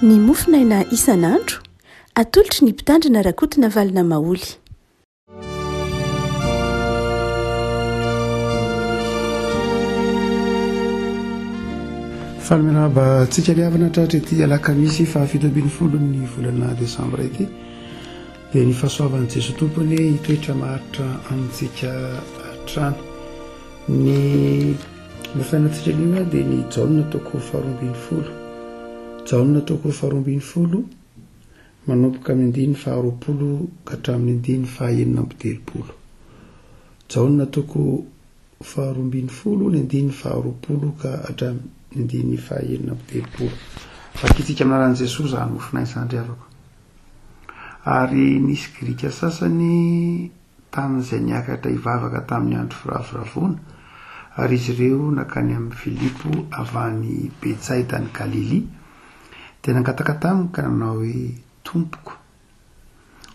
ny mofinaina isan'andro atolotry ny mpitandrina rakotina valina maoly. Falimiraba tsika liavana tratra ity alakamisy fa 7 ny volana desambra ity dia ny fahasoavan'i Jesosy tompony hitoetra maritra amintsika trano. Ny mofinainantsika io dia ny jaona toko 12 jaona toko 12 manomboka amin'ny 20 ka hatramin'ny 20 jaona toko 12 ny 20 ka hatramin'ny 20 fakitsika aminaran'i Jesosy zany mofinaina sandriavako. Ary nisy grika sasany tamin'izay niakatra hivavaka tamin'ny andro firavoravoana, ary izy ireo nakany amin'ny Filipo avany Betsaida ny Galili, dia nangataka taminy ka nanao hoe tompoko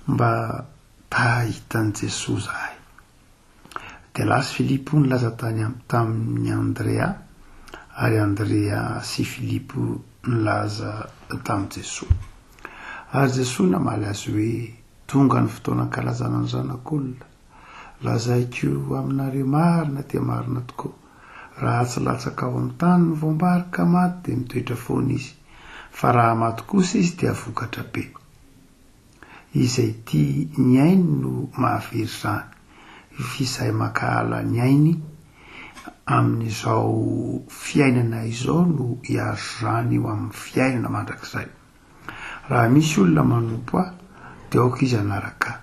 mba tahitan'i Jesosy zahay. Dia lasy Filipo nilaza tamin'ny Andrea, ary Andrea sy Filipo nilaza tamin'i Jesosy. Ary Jesosy namaly azy hoe tonga ny fotoana ankalazana ny zanak'olona. Lazaiko aminareo marina dia marina tokoa, raha tsy latsaka ao amin'ny tany ny voambary ka maty dia mitoetra foana izy, fa raha maty kosa izy dia vokatra be. Izay tia ny ainy no mahavery zany, izay makahala ny ainy amin'izao fiainana izao no hiazo zany eo amin'ny fiainana mandrakizay. Raha misy olona manompo aho dia aoko izy anaraka,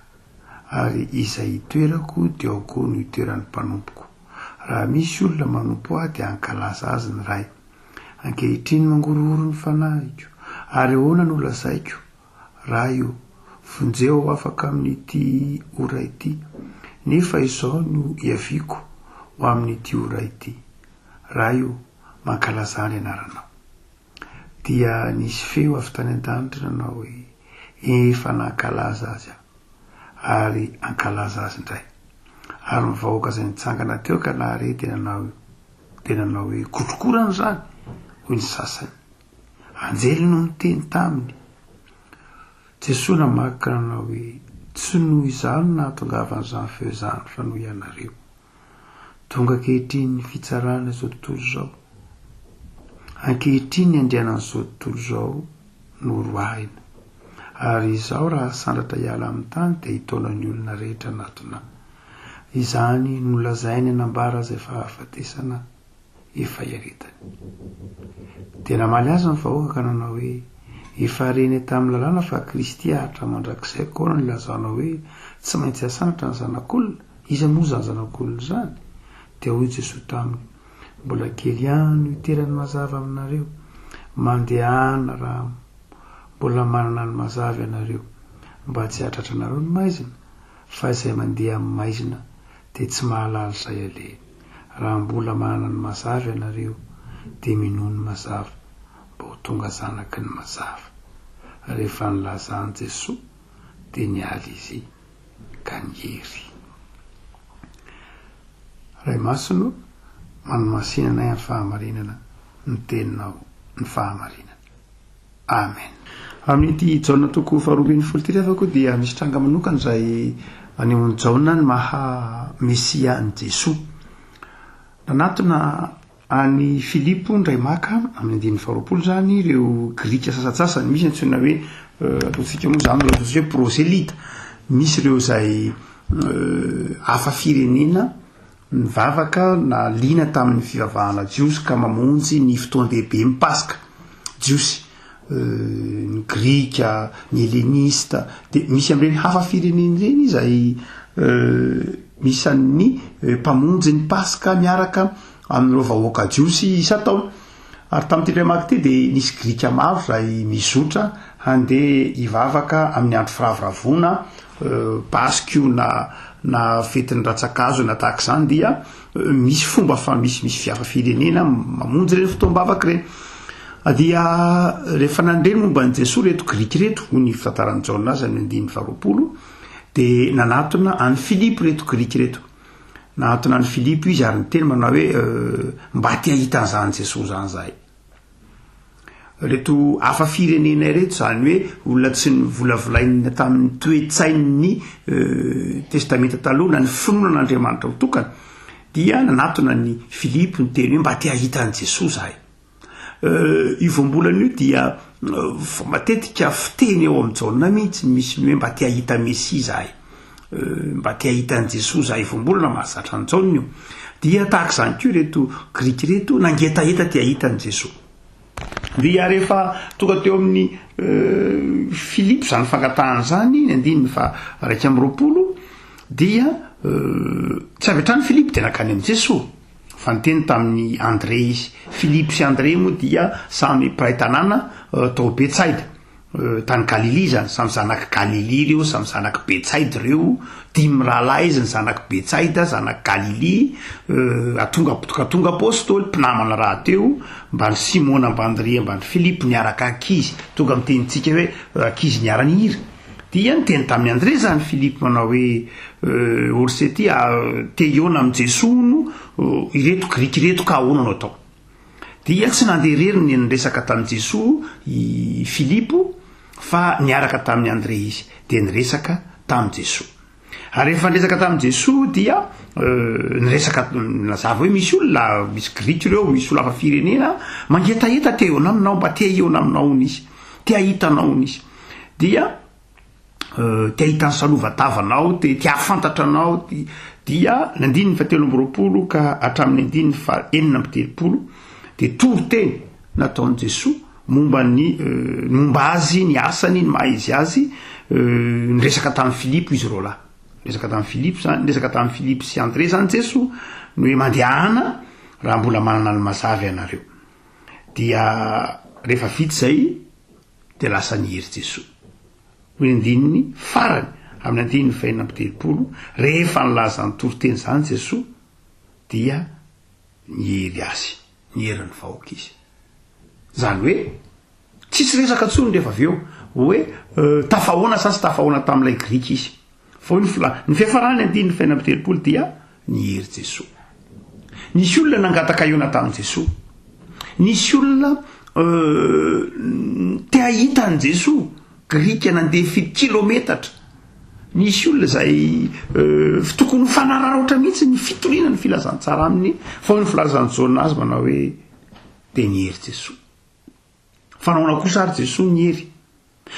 ary izay hitoerako dia aoko no hitoeran'ny mpanompoko. Raha misy olona manompo aho dia ankalaza azy ny ray. Ankehitriny mangorohoro ny fanahiko, ary ahoana no lazaiko? Raha io vonjeo afaka amin'ity ora ity, nefa izao no hiaviko ho amin'ity ora ity. Raha io mankalaza ny anaranao. Dia nisy feo avy tany an-danitra nanao hoe efa nankalaza azy aho, ary ankalaza azy indray. Ary ny vahoaka izay nitsangana teo ka nahare dia nanao hoe kotrokorana zany, hoy ny sasany. Anjely no niteny taminy. Jesosy namaky ka nanao hoe tsy noho izany nahatongavan'izany feo izany fa noho ianareo. Tonga ankehitriny ny fitsarana izao tontolo izao. Ankehitriny ny andrianan'izao tontolo izao no roahina, ary izao raha sandratra hiala amin'ny tany dia hitaonany olona rehetra anatona. Izany no lazainy anambara izay fahafatesana efa iaretany. Dia namaly azy ny vahoaka ka nanao hoe efa reny tamin'ny lalàna fa Kristy ahatra mandrakizay, koa ny lazanao hoe tsy maintsy hasanatra ny zanak'olona. Iza moa zany zanak'olona zany? Dia hoy Jesosy taminy, mbola kely ihany no hiterany mazava aminareo, mandehana raha mbola manana ny mazava ianareo, mba tsy hatratra anareo ny maizina, fa izay mandeha amin'ny maizina dia tsy mahalala izay aleha. Raha mbola manana ny mazava ianareo dia minoa ny mazava, mba ho tonga zanaky ny mazava. Rehefa nilazany Jesosy dia nialy izy ka niery. Ray masino, manomasinanay amin'ny fahamarinana ny teninao ny fahamarinana. Amen. Amin'ity jaona toko 12 ty rehefa koa dia misy tranga manokana izay anehoan'ny jaona ny maha Mesia ny Jesosy. Nanatona any Filipo ndray maka amin'ny 20 zany ireo grika sasasasany, misy antsoina hoe ataontsika moa zany ataontsika hoe proselita. Misy ireo izay hafa firenena mivavaka na liana tamin'ny fivavahana jiosy ka mamonjy ny fotoan-dehibe ny Paska jiosy, ny grika, ny helenista. Dia misy amin'ireny hafa firenena ireny izay misy ny mpamonjy ny Paska miaraka amin'ireo vahoaka jiosy isan-taona. Ary tamin'ity iray maky ity dia nisy grika maro izay mizotra handeha hivavaka amin'ny andro firavoravoana, Paska na fetin'ny ratsakazo na tahaka izany, dia misy fomba fa misy fiafa firenena mamonjy ireny fotoam-bavaka ireny. Dia rehefa nandreny momba ny Jesosy reto grika reto, ho ny fitantaran'ny Jaona azy amin'ny 20 dia nanatona any Filipo reto grika reto. Nanatona any Filipo izy ary ny teny manao hoe mba tia hitan'izany Jesosy zany zahay. reto hafa firenena reto zany hoe olona tsy ny volavolaina tamin'ny toe-tsain'ny testamenta taloha na ny finoanan'andriamanitra ho tokana dia nanatona ny Filipo ny teny hoe mba te hahita an' Jesosy zahay. Io voambolana io dia matetika fiteny eo amin'ny jaona mihitsy misy ny hoe mba te hahita Mesia zahay, mba te hahita an' Jesosy zahay voambolana mahazatra ny jaona io dia tahaka izany koa reto grika reto nangetaheta te hahita an' Jesosy. Dia rehefa tonga teo amin'ny Filipo zany fangatahana zany ny 1:20 dia tsy avy hatrany Filipo dia nakany am' Jesosy fa nyteny tamin'ny André izy. Filipo sy André moa dia samy mpiray tanàna tao Betsaida tany Galily zany, samy zanaky Galily reo, samy zanaky Betsaida reo, 10 rahalahy izy ny zanaky Betsaida, zanaky Galily, atonga apôstôly mpinamana raha teo mba ny Simona mba André mba ny Filipo niaraka ankizy, tonga mitenitsika hoe ankizy niarany hira. Dia niteny tamin'ny André zany Filipo manao hoe orsety te hiona am' Jesosy no ireto grika ireto ka ahoana anao atao. Dia tsy nandeha rery ny niresaka tamin'i Jesosy i Filipo fa niaraka tamin'ny André izy dia niresaka tamin'i Jesosy. Ary rehefa niresaka tamin'i Jesosy dia niresaka nazava hoe misy olona misy grika ireo, misy olona hafa firenena mangetaheta te hiona aminao, mba te hiona aminao izy, te hahitanao izy. Dia te ahita ny salova-tavanao, te hafantatra anao. Dia ny 1:20 ka hatramin'ny 1:4 dia toro-teny nataon'i Jesosy momba azy, ny asany, ny maha izy azy. Niresaka tamin'ny Filipo izy reo lahy, niresaka tamin'ny Filipo zany, niresaka tamin'ny Filipo sy André zany Jesosy no hoe mandehana raha mbola manana ny mazava ianareo. Dia rehefa vita zay dia lasa nihery Jesosy. Hoy andininy farany amin'ny 1:30 rehefa nilaza ny toro-teny zany Jesosy dia nihery azy, nihery ny vahoaka izy. Zany hoe tsisy resaka tsony rehefa avy eo hoe tafahoana sa tsy tafahoana tamin'ilay grika izy, fa ny fiafarany 1:30 dia nihery Jesosy. Nisy olona nangataka iona tamin'i Jesosy, nisy olona te hahita an' Jesosy, grika nandeha 7 kilometatra. Nisy olona zay tokony fanararotra mihitsy ny fitolina ny filazantsara aminy, fa ny filazan'ny jaona azy manao hoe te nihery Jesosy. Fa nahoana kosa ary Jesosy nihery.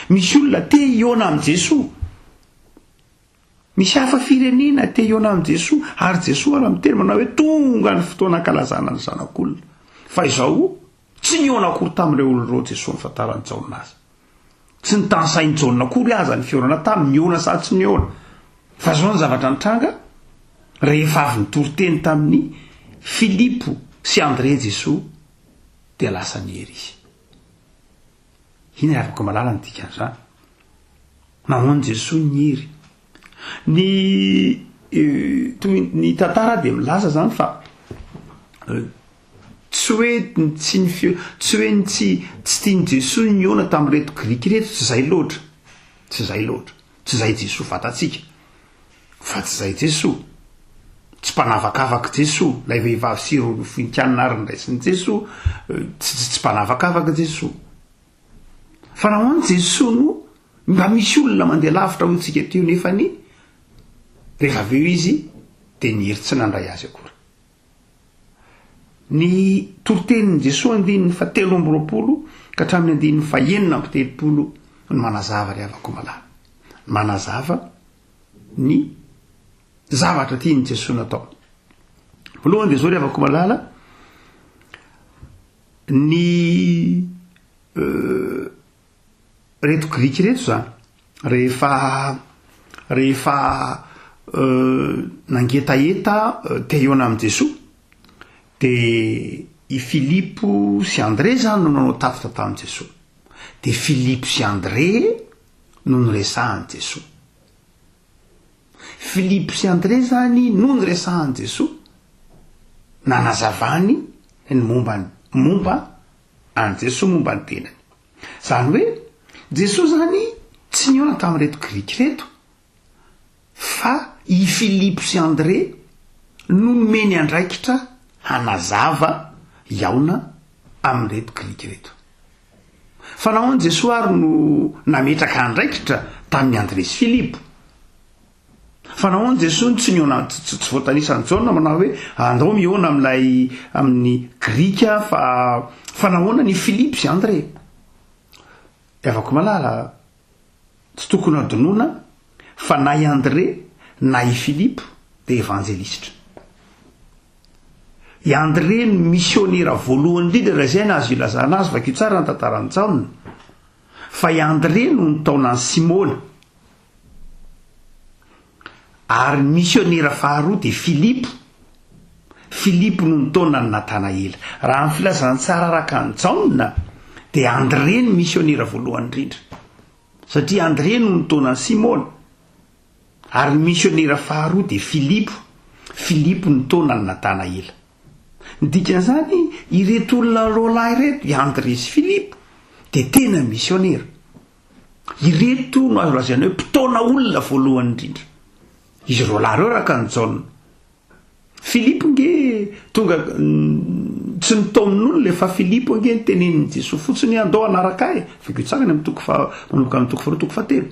Misy olona te hiona am' Jesosy, misy hafa firenena te hiona am' Jesosy, ary Jesosy ary miteny manao hoe tonga ny fotoana kalazana ny zanak'olona. Fa izao tsy niona akory tamin'ireo olon'ireo Jesosy nifantarany jaona azy. Tsy ny tansainy jaona akory aza ny fiorana tamin'ny niona sady tsy niona. Fa zao ny zavatra nitranga rehefa avy nitoro-teny tamin'ny Filipo sy André Jesosy dia lasa nihery izy. Iny afaka malala ny dikan'izany. Nahoana Jesosy nihery. Ny tantara dia milaza zany fa tsy hoe tsy tiany Jesosy niona tamin'ireto grika reto, tsy zay loatra, tsy zay Jesosy fatatsika, fa tsy zay Jesosy, tsy mpanavakavaka Jesosy, lay vehivavy sy ireo finikanina ary niraisin'i Jesosy, tsy mpanavakavaka Jesosy. Fa nahoana Jesosy no mba misy olona mandeha lavitra hotsika teo nefany rehefa avy eo izy dia nihery tsy nandray azy akory. Ny toro-tenin'i Jesosy 1:30 ka hatramin'ny 1:30 ny manazava ry havako malala, manazava ny zavatra tiany Jesosy natao. Voalohany dia zao ry havako malala, ny reto grika reto zany rehefa nangetaheta te hiona am' Jesosy dia i Filipo sy André zany no nanao tafita tamin'i Jesosy. Dia Filipo sy André no niresahany Jesosy. Filipo sy André zany no niresahany Jesosy, nanazavany ny momba any Jesosy, momba ny tenany. Zany hoe Jesosy zany tsy niona tamin'ireto grika reto, fa i Filipo sy André no nomeny andraikitra hanazava iaona amin'ireto grika reto. fa nahoany jesosy ary no nametraka andraikitra tamin'ny Andresy Filipo. Fa nahoany jesosy tsy niona tsy voatanisany jaona manao hoe andao miona amin'ilay amin'ny grika fa nahoana ny Filipo sy André. Afaka malala tsy tokony adonoina fa na i André na i Filipo dia evanjelistra. I André ny missionnaire voalohany indrindra raha izay nazo ilazana azy vakio tsara ny tantarany Jaona. Fa i André no nitaonany Simona. Ary missionnaire faharoa dia Filipo. Filipo no nitaonany Natanaela. Raha amin'ny filazany tsara araka ny Jaona dia André ny missionnaire voalohany indrindra. Satria André no nitaonany Simona. Ary missionnaire faharoa dia Filipo. Filipo no nitaonany Natanaela. Dikan'izany ireto olona roa lahy ireto i André sy Filipo dia tena missionnaire. Ireto no azo lazaina hoe mpitaona olona voalohany indrindra. Izy roa lahy reo araka ny Jaona. Filipo nge tonga tsy nitaonin'olona fa Filipo nge nitenenin'i Jesosy fotsiny andao anaraka ahy. Fakeo tsara ny manomboka amin'ny toko faharoa toko fahatelo.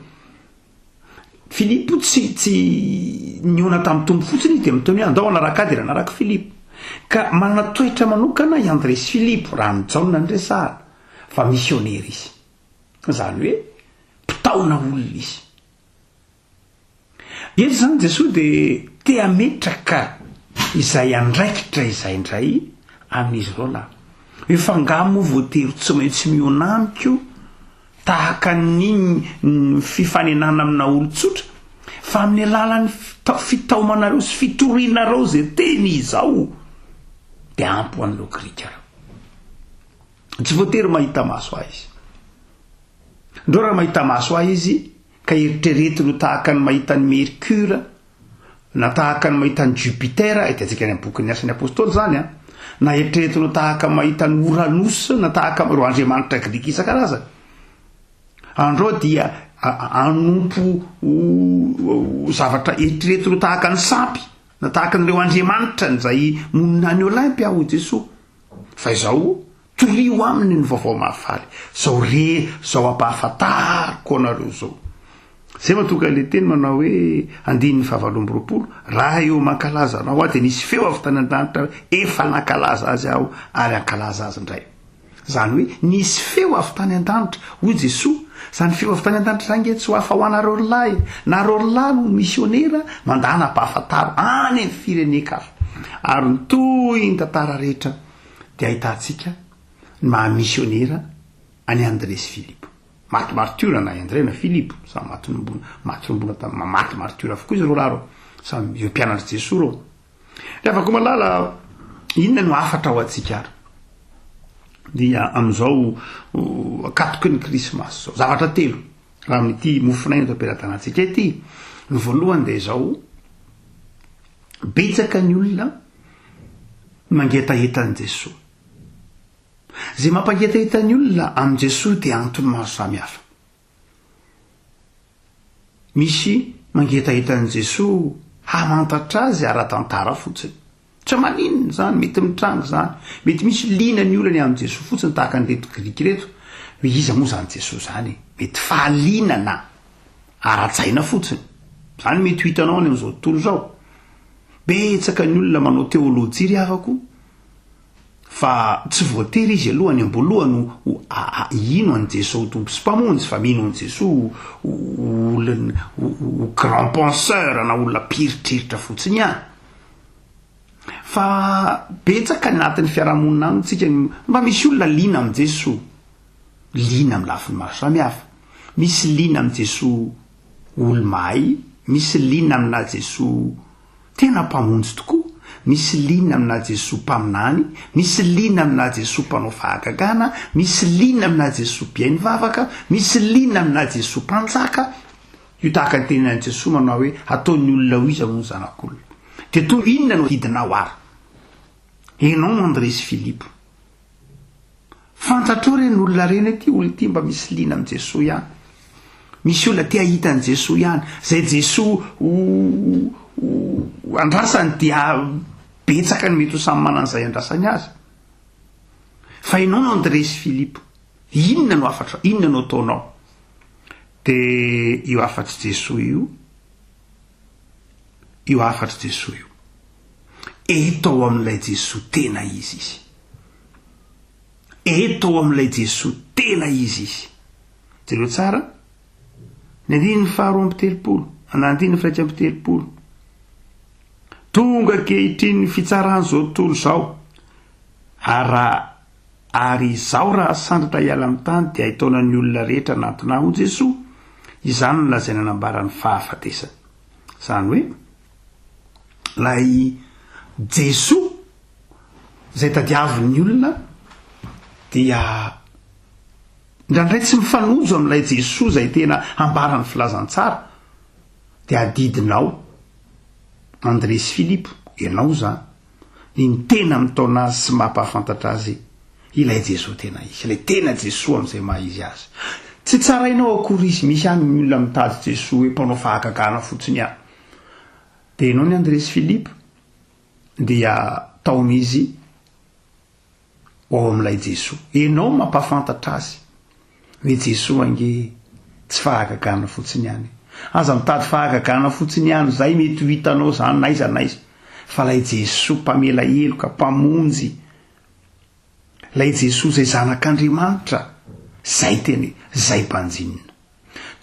Filipo tsy niona tamin'ny tombo fotsiny dia mitony hoe andao anaraka ahy dia nanaraka Filipo. Ka manana toetra manokana i André sy Filipo raha ny Jaona ny resahana fa missionnaire izy. Izany hoe mpitaona olona izy. Eto zany Jesosy dia te hametraka izay andraikitra izay indray amin'izy roa lahy. Hoe fangamo voatery tsy maintsy miona amiko tahaka ny fifanenana amina olon-tsotra fa amin'ny alalan'ny fitaomanareo sy fitorianareo zay teny izao dia ampy ho an'ireo grika reo. Tsy voatery mahita maso ahy izy. Ndreo raha mahita maso ahy izy ka eritreretiny tahaka ny mahita ny Mercure na tahaka ny mahita ny Jupiter, hitantsika any amin'ny bokin'ny Asan'ny Apôstôly zany a, na eritreretiny tahaka mahita ny Uranus na tahaka reo andriamanitra grika isan-karazany. Andreo dia anompo zavatra eritreretiny tahaka ny sampy na tahaka n'ireo andriamanitra izay monina ny Olympy aho Jesosy. Fa izao torio aminy ny vaovao mahafaly. Zao ampahafantariko anareo zao. Zay mahatonga le teny manao hoe andininy fahavalo amby roapolo raha eo mankalaza anao aho dia nisy feo avy tany an-danitra efa nankalaza azy aho ary ankalaza azy indray. Zany hoe nisy feo avy tany an-danitra hoy Jesosy. Zany feo avy tany an-danitra zany tsy ho afa ho anareo lahy na reo lahy no missionnaire mandana ampahafantaro any amin'ny firenen-kafa. Ary nitoy ny tantara rehetra dia ahitantsika ny maha missionnaire any André sy Filipo. Maty martyra na André na Filipo samy maty martyra avokoa izy reo lahy reo. Samy eo mpianatry Jesosy reo. Rehefa ko malala inona no afatra ho antsika ary dia amin'izao akatoky ny krismasy zao zavatra telo raha amin'ity mofinaina eto am-pelatanantsika ity. Ny voalohany dia izao betsaka ny olona mangetahetan'i Jesosy. Zay mampangetahetan'ny olona amin'i Jesosy dia antony maro samihafa. Misy mangetahetan'i Jesosy hamantatra azy ara-tantara fotsiny. Tsy maninona zany, mety mitrango zany, mety misy lina ny olana amin'i Jesosy fotsiny tahaka nyreto grika reto hoe iza moa zany Jesosy zany, mety fahalinana ara-tsaina fotsiny. Zany mety ho hitanao any amin'izao tontolo zao. Betsaka ny olona manao teolojia ry havako fa tsy voatery izy alohany ambolohany ino an' Jesosy tompo sy mpamonjy fa mino an' Jesosy grand penseur na olona mpiritreritra fotsiny ihany. Fa betsaka ny anatin'ny fiarahamonina any tsika mba misy olona lina amin'i Jesosy. Lina amin'ny lafiny maro samihafa. Misy lina amin'i Jesosy olo-mahay, misy lina amina Jesosy tena mpamonjy tokoa, misy lina amina Jesosy mpaminany, misy lina amina Jesosy mpanao fahagagana, misy lina amina Jesosy mpiainy vavaka, misy lina amina Jesosy mpanjaka. Io tahaka ny teninan'i Jesosy manao hoe ataon'ny olona ho iza moa zanak'olona. Dia toa inona no hidinao ary? Enao André sy Filipo. Fantatrao reny olona reny ety olona ity mba misy lina amin'i Jesosy ihany. Misy olona te hahitan'i Jesosy ihany. Zay Jesosy andrasany dia betsaka ny mety ho samy manan'izay andrasany azy. Fa enao André sy Filipo. inona no afatra inona no ataonao de io afatry Jesosy io afatry Jesosy io eto ao amin'ilay Jesosy tena izy eto ao amin'ilay Jesosy tena izy jereo tsara ny andiny faharoa amby telopolo anandiny firaika amby telopolo tonga kehitriny fitsarany zao tontolo zao ary izao raha sandratra hiala amin'ny tany dia ahitana ny olona rehetra natona ho Jesosy izany no lazaina nambarany fahafatesana zany hoe lay Jesosy zay tadiavin'ny olona dia ndraindray tsy mifanojo amin'ilay Jesosy zay tena ambarany filazantsara dia adidinao André sy Philippe ianao zany ny tena mitaona azy sy mampahafantatra azy ilay Jesosy tena izy ilay tena Jesosy amin'izay maha izy azy tsy tsarainao akory izy misy any ny olona mitady Jesosy hoe mpanao fahagagana fotsiny ihany dia ianao ny André sy Philippe dia taon'izy ao amin'ilay Jesosy ianao mampahafantatra azy hoe Jesosy ange tsy fahagagana fotsiny ihany aza mitady fahagagana fotsiny ihany zay mety ho hitanao zany naiza fa lay Jesosy mpamela heloka mpamonjy lay Jesosy zay zanak'Andriamanitra zay teny zay mpanjinina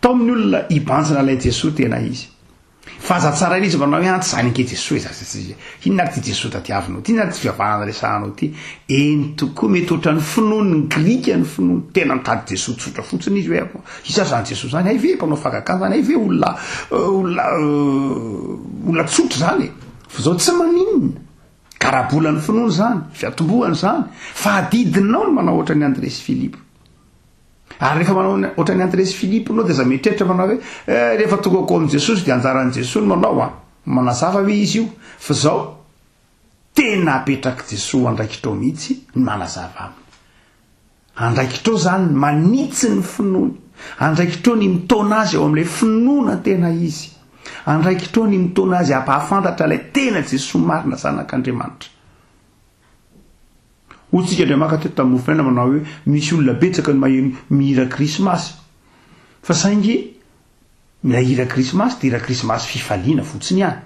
tao amin'ny olona hibanjina lay Jesosy tena izy fa aza tsara izy manao hoe antsy zany anke Jesosy inona ty Jesosy tadiavinao ty inona ty fihavanana resahanao ty eny tokoa mety ohatran'ny finoany ny grika ny finoany tena mitady Jesosy tsotra fotsiny izy hoe isa zany Jesosy zany ay ve mpanao fahagagana zany ay ve olona tsotra zany fa zao tsy maninona karabolany finoany zany fiatombohany zany fa adidinao no manao ohatra ny André sy Philippe ary rehefa manao ohatra ny André sy Philippe anao dia za mieritreritra manao hoe rehefa tonga ko amin'ny Jesosy dia anjaran'ny Jesosy no manao manazava hoe izy io fa zao tena apetraky Jesosy andraikitao mihitsy ny manazava aminy andraikitao zany manitsy ny finoany andraikitao ny mitaona azy ao amin'ilay finoana tena izy andraikitao ny mitaona azy hampahafantatra ilay tena Jesosy marina zanak'Andriamanitra otsika Andriamanitra teto tamin'ny mofinaina manao hoe misy olona betsaka ny mahay mihira krismasy fa saingy mila hira krismasy dia hira krismasy fifaliana fotsiny ihany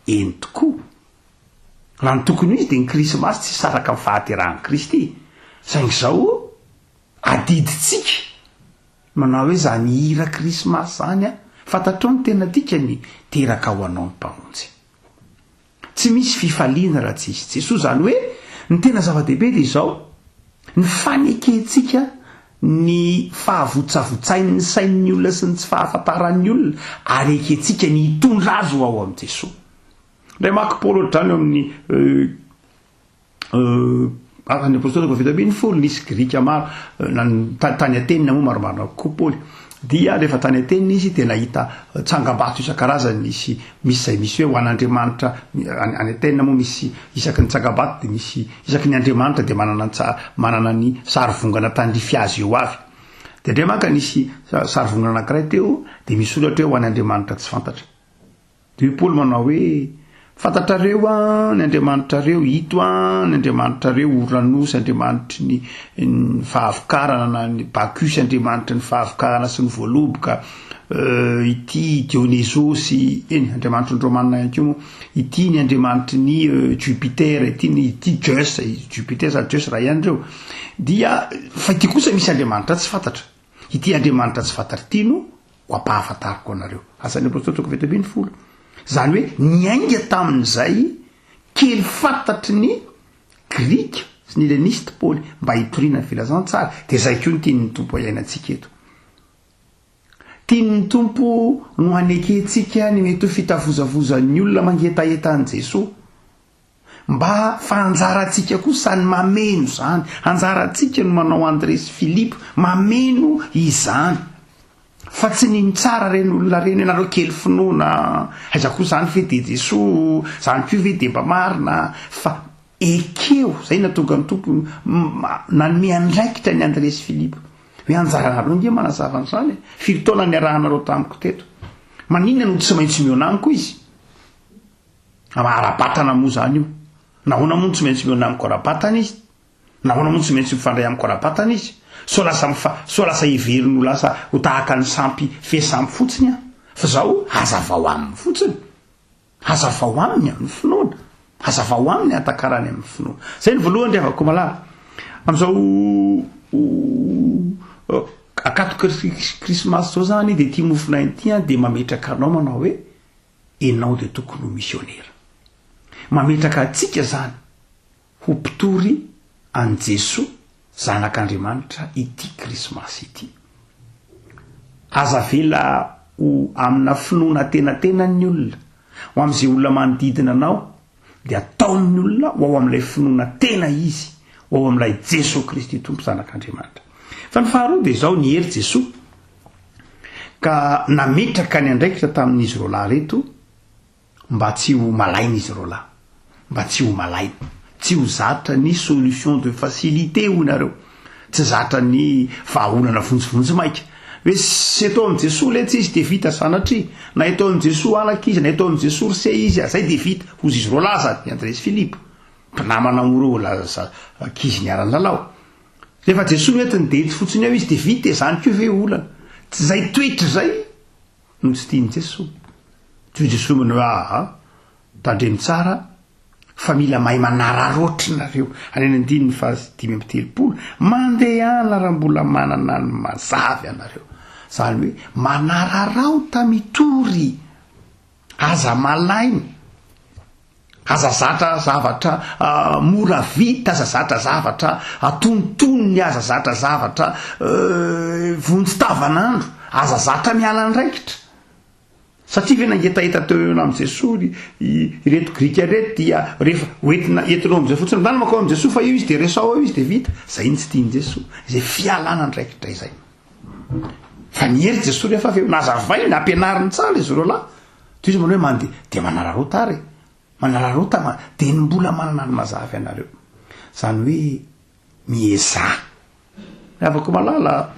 eny tokoa raha ny tokony izy dia ny krismasy tsy saraka amin'ny fahaterahan'i Kristy saingy izao adiditsika manao hoe zany hira krismasy zany fantatrao ny tena tika ny teraka ho anao ny mpamonjy tsy misy fifaliana raha tsy izy Jesosy zany hoe ny tena zava-dehibe dia izao ny fanekentsika ny fahavotsaavotsainy ny sain'ny olona sy ny tsy fahafantaran'ny olona ary ekentsika ny hitondra azy ao amin'ny Jesosy ndray maky Paoly ohatrany eo amin'ny ny apôstôly vita folo nisy grika maro tany Atenina moa maromarona kokoa Paoly dia rehefa tany Atenina izy dia nahita tsangam-bato isan-karazany misy zay misy hoe ho an'Andriamanitra any Atenina moa misy isaky ny tsangam-bato dia misy isaky ny Andriamanitra dia manana ny sarivongana tandrify azy eo avy dia ndray maka nisy sarivongana anankiray teo dia misy olatra hoe ho an'Andriamanitra tsy fantatra dia Paoly manao hoe fantatrareo ny Andriamanitrareo hito ny Andriamanitrareo oranosy Andriamanitry ny fahavokarana ny Bakusy Andriamanitry ny fahavokarana sy ny voaloboka ity Dionésosy eny Andriamanitry ny Romanina ihany koa ity ny Andriamanitry ny Jupiter ity Zeus Jupiter sa Zeus raha ihany reo dia fa ity kosa misy Andriamanitra tsy fantatra ity Andriamanitra tsy fantatra ity no ho ampahafantariko anareo asan'ny apôstôly toko vetabiny folo zany hoe niainga tamin'izay kely fantatry ny grika sy ny heleniste Paoly mba hitoriana ny filazantsara dia zay koa ny tian'ny tompo iainantsika eto tian'ny tompo no hanekentsika ny mety ho fitavozavozan'ny olona mangetaetan'i Jesosy mba fanjarantsika kosa ny mameno zany anjarantsika no manao André sy Philippe mameno izany fa tsy ny tsara reny olona reny ianareo kely finoana aiza koa zany ve dia Jesosy zany koa ve dia mba marina fa ekeo zay natonga ny tompo nanome andraikitra ny André sy Philippe hoe anjaranareo nge manazava n'izany firy taona niarahanareo tamiko teto maninona no tsy maintsy miona amiko izy ara-batana moa zany io nahoana moa tsy maintsy miona amiko ara-batana izy nahoana moa tsy maintsy mifandray amiko ara-batana izy so lasa heveriny ho lasa ho tahaka ny sampy fesampy fotsiny a fa zao hazavao aminy fotsiny hazavao aminy amin'ny finoana hazavao aminy atakarany amin'ny finoana zay ny voalohany ry avako malala am'izao akatoka krismasy zao zany de tia mofona ity a de mametraka anao manao hoe enao de tokony ho missionnaire mametraka atsika zany ho mpitory an Jesoa zanak'Andriamanitra ity krismasy ity aza vela ho amina finoana tenatena ny olona ho am'izay olona manodidina anao de ataon'ny olona ho ao am'ilay finoana tena izy ho ao am'ilay Jesosy Kristy tompo zanak'Andriamanitra fa ny faharoa de zao ny hery Jesoa ka nametraka ny andraikitra tamin'izy ro lahy reto mba tsy ho malaina izy ro lahy mba tsy ho malaina tsy ho zatra ny solution de facilité ho nareo tsy zatra ny vahaolana vonjivonjy maika hoe sy atao am' Jesoa le tsy izy de vita sanatry na atao am' Jesoa alaka izy na atao am' Jesoa rse izy zay de vita hozy izy ro lahy zany Andresy Filipo mpinamana moro kizy niarany lalao rehefa Jesoa entiny de fotsiny eo izy de vita zany ko ve olana tsy zay toetra zay no tsy tiany Jesoa tsy Jesoa manao tandremy tsara fa mila mahay manararaotra nareo any andininy fa 5:30 mandehana raha mbola manana ny mazavy anareo zany hoe manararaota mitory aza malainy aza zatra zavatra mora vita aza zatra zavatra atontonony aza zatra zavatra vonjy tavanandro aza zatra miala ndraikitra satria ve nangetaheta teo amy Jesoa ireto grika reto dia rehefa oentina entinao am'izay fotsiny ndany makao am' Jesoa fa io izy de resao eo izy de vita zay ny tsy tiany Jesoa zay fialana ndraikitra izay fa niery Jesoa rehefa aveo nazavay nampianariny tsara izy ro lahy toy izy manao hoe mandeha de manararota ary manararota de ny mbola manana ny mazavy anareo zany hoe mieza afaka malala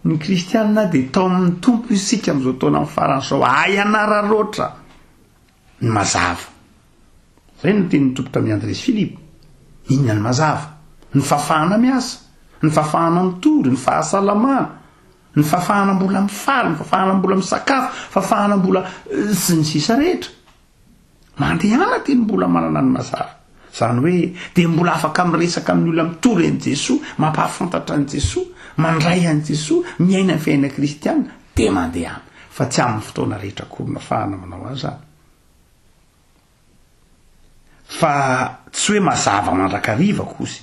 ny kristianina de tao amin'ny tompo isika am'izao taona amin'ny farany zao ay anararoatra ny mazava zay no teny tompo tamin'ny Andresy Filipo inona ny mazava ny fafahana miasa ny fafahana mitory ny fahasalamana ny fafahana mbola mifaly ny fafahana mbola misakafo fafahana mbola sy ny sisa rehetra mandehana teny mbola manana ny mazava zany hoe de mbola afaka miresaka amin'ny olona mitory an' Jesoa mampahafantatra an' Jesoa mandray an' Jesoa miaina ny fiaina kristiana de mandehana fa tsy amin'ny fotoana rehetra korona fahana manao azy zany fa tsy hoe mazava mandrakariva kozy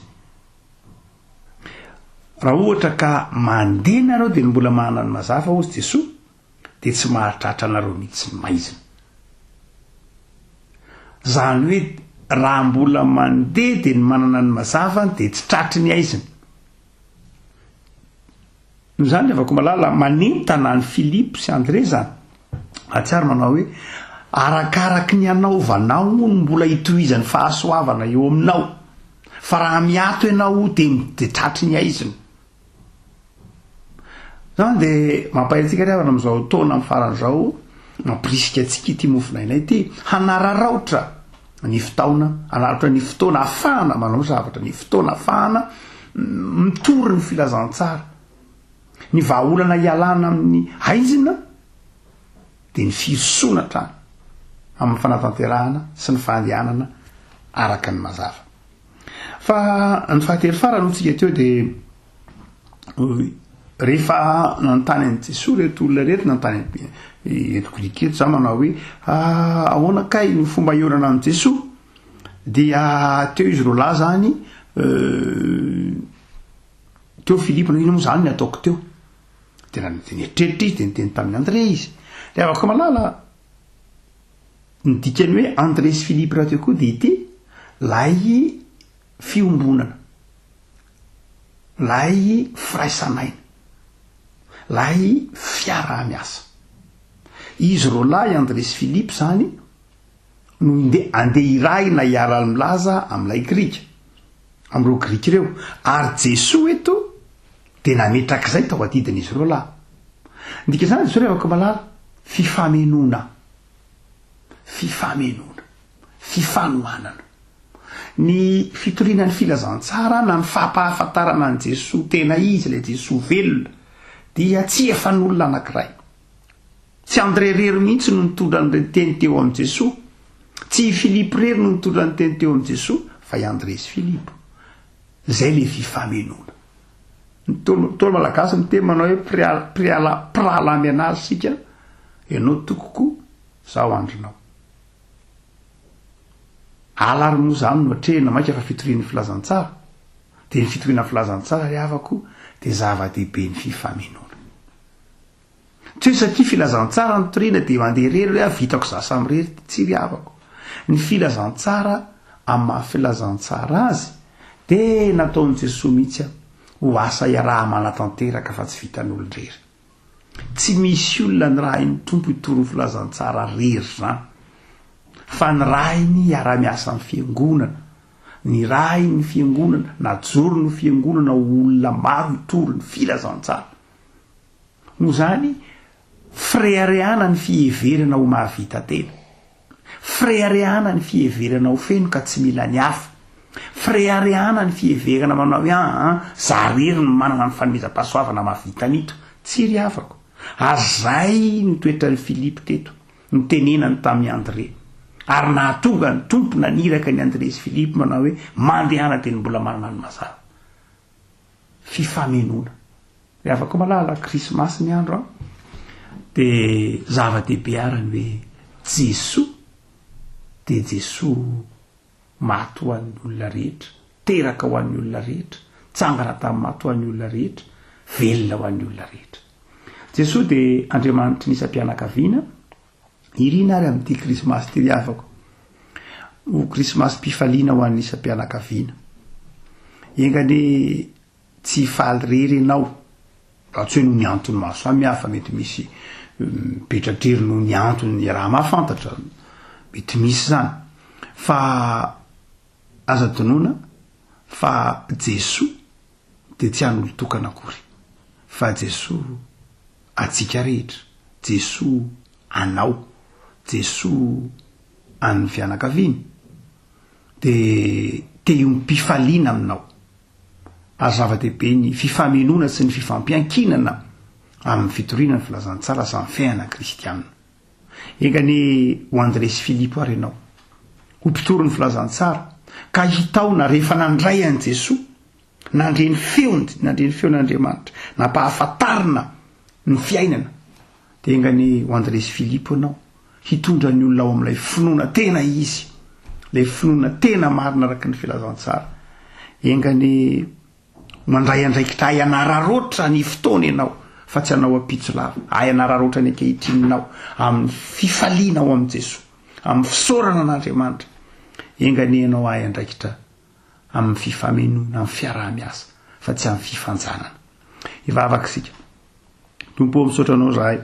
raha ohatra ka mandeha nareo de mbola manana ny mazava ozy Jesoa de tsy maharitratra nareo mihitsy ny maizina zany hoe raha mbola mandeha de ny manana ny mazava de tsy tratry ny aiziny noho zany afaka malala manentana ny Filipo sy André zany atsiary manao hoe arakaraky ny anaovanao no mbola hitohizany fahasoavana eo aminao fa raha miato ianao de tratry ny aiziny zany de mampahaitsika riavana am'izao taona amin'ny faran'izao mampirisika atsika ity mofinainay ity hanararaotra ny fitaona anaratra ny fotoana afahana manao zavatra ny fotoana afahana mitory ny filazantsara ny vahaolana ialana amin'ny aizina de ny firosoana trany amin'ny fanatanterahana sy ny fandehanana araka ny mazava fa ny fahatery farany hotsika teo de rehefa nanontany an' Jesoa reto olona reto nanontany eto griketo za manao hoe ahoana kay ny fomba ionana an' Jesoa dia teo izy ro lahy zany teo Filipo ino moa zany ny ataoko teo de nieritreritra izy de niteny tamin'ny André izy de afaka malala ny dikany hoe André sy Filipo raha teo koa de ity lay fiombonana lay firaisanaina lay fiarah-miasa izy ro lahy André sy Filipo zany no andeha iray na hiara milaza am'ilay grika am'ireo grika ireo ary Jesoa eto de nametraka zay tao adidin'izy ireo lahy ndika zany izy reo afaka malala fifanohanana fifanohanana ny fitorianany filazantsara na ny fampahafantarana an' Jesosy tena izy le Jesosy velona dia tsy efan'olona anankiray, tsy André rery mihitsy no nitondra ny teny teo am' Jesosy, tsy Philippe rery no nitondra ny teny teo am' Jesosy, fa i André sy Philippe. Zay le fifamenona. Tolo malagasy miteny manao hoe pralamy anazy sika, ianao tokoko zao andrinao. Alary moa zany no atrehina maika fa fitorian'ny filazantsara, de ny fitoriana filazantsara ry havako de zava-dehibe ny fifamenona. Tsy hoe satria filazantsara ny toriana de mandeha rery hoe vitako za samy rery, tsy ry havako. Ny filazantsara amin'ny maha filazantsara azy de nataon'i Jesosy mihitsy ho asa iaraha manatanteraka fa tsy vitan'olon-drery. Tsy misy olona ny raha iny tompo hitory ny filazantsara rery zany, fa ny raha iny iara-miasa ny fiangonana, ny raha iny ny fiangonana, najoro ny fiangonana olona maro hitory ny filazantsara. Noho zany freareana ny fieverana ho mahavita tena, freareana ny fieverana ho feno ka tsy mila ny hafa, freareana ny fieverana manao hoe za rery no manana ny fanomezam-pahasoavana mahavita nito, tsy ry havako. Azay ny toetra ny Philippe teto, ny tenenany tamin'ny André, ary nahatonga ny tompo naniraka ny André sy Philippe manao hoe mandehana de ny mbola manana ny mazava. Fifamenona. Ry havako malala krismasy ny andro de zava-dehibe arany hoe Jesosy de Jesosy maty ho an'ny olona rehetra, teraka ho an'ny olona rehetra, tsangana tamin'ny maty ho an'ny olona rehetra, velona ho an'ny olona rehetra. Jesosy de Andriamanitra nisam-pianakaviana, irina ary amin'ity krismasy ty ry havako, ho krismasy mpifaliana ho an'ny isam-pianakaviana. Engany tsy faly rery ianao, tsy hoe no ny antony maro samihafa, mety misy petratrery no ny antony raha mahafantatra, mety misy zany, fa aza donona fa Jesosy de tsy an'olo tokana akory, fa Jesosy atsika rehetra, Jesosy anao, Jesosy an'ny fianakaviany, de te io mpifaliana aminao. Ary zava-dehibe ny fifamenona sy ny fifampiankinana amin'ny fitoriana ny filazantsara sy amin'ny fiainana kristianina. Engany ho André sy Philippe ary ianao, ho mpitory ny filazantsara, ka hitaona rehefa nandray an' Jesosy, nandre ny feon'Andriamanitra, nampahafantarina ny fiainana, de engany ho André sy Philippe ianao, hitondra ny olona ao amin'ilay finoana tena izy, lay finoana tena marina araka ny filazantsara. Engany mandray andraikitra ay anararoatra ny fotoana ianao, fa tsy anao apitso lava, ay anararoatra ny ankehitrinao amin'ny fifaliana ao amin'i Jesosy, amin'ny fisaorana an'Andriamanitra. Engany ianao ay andraikitra amin'ny fifamenona, amin'ny fiaraha-miasa, fa tsy amin'ny fifanjanana. Ivavaka sika. Tompo misaotra anao zahay,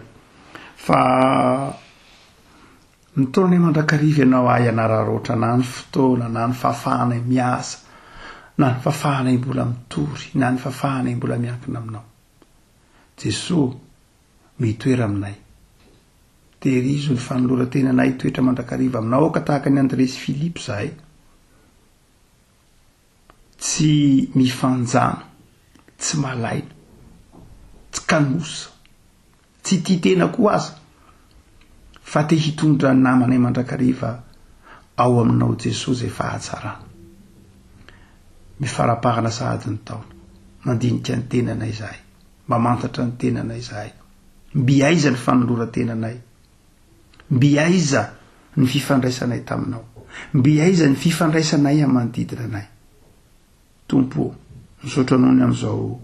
fa nitaona mandrakariva ianao ay anararoatra na ny fotoana, na ny fafahana miasa, na ny fafahana mbola mitory, na ny fafahana mbola miankina aminao. Jesosy mitoera aminay, tehirizo ny fanoloran-tenanay toetra mandrakariva aminao, ka tahaka ny André sy Philippe zahay, tsy mifanjana, tsy malaina, tsy kanosa, tsy tia tena koa aza, fa te hitondra ny namanay mandrakariva ao aminao Jesosy zay fahatsarana. Mifarapahana sahady ny taona, mandinika ny tenanay zahay, mamantatra ny tenanay zahay, mbiaiza ny fanoloran-tenanay, mbiaiza ny fifandraisanay taminao, mbiaiza ny fifandraisanay amin'ny manodidina anay. Tompo, misaotra anao ny amin'izao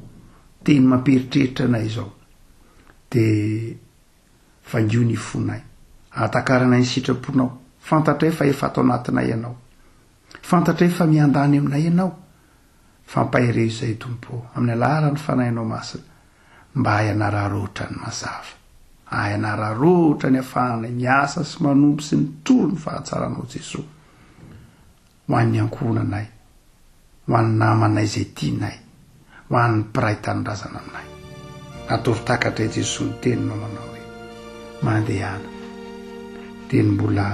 teny mamperitreritra anay izao, de vangio ny fonay, atakaranay ny sitraponao, fantatray fa efa ato anatinay ianao, fantatray fa miandany aminay ianao, fampahireo izay tompo amin'ny alalan'ny fanahinao masina, mba hay anararoatra ny mazava, hay anararoatra ny afahanay miasa sy manompo sy nitoro ny fahatsaranao Jesosy, ho an'ny ankohonanay, ho an'ny namanay zay tianay, ho an'ny mpiray tanindrazana aminay. Ataovy takatray Jesosy ny teninao manao hoe mandehana, de ny mbola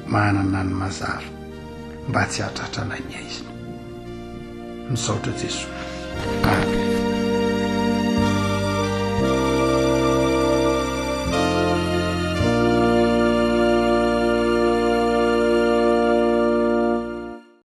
manana ny mazava, mba tsy hahatratra anay ny aizy misaotra Jesosy.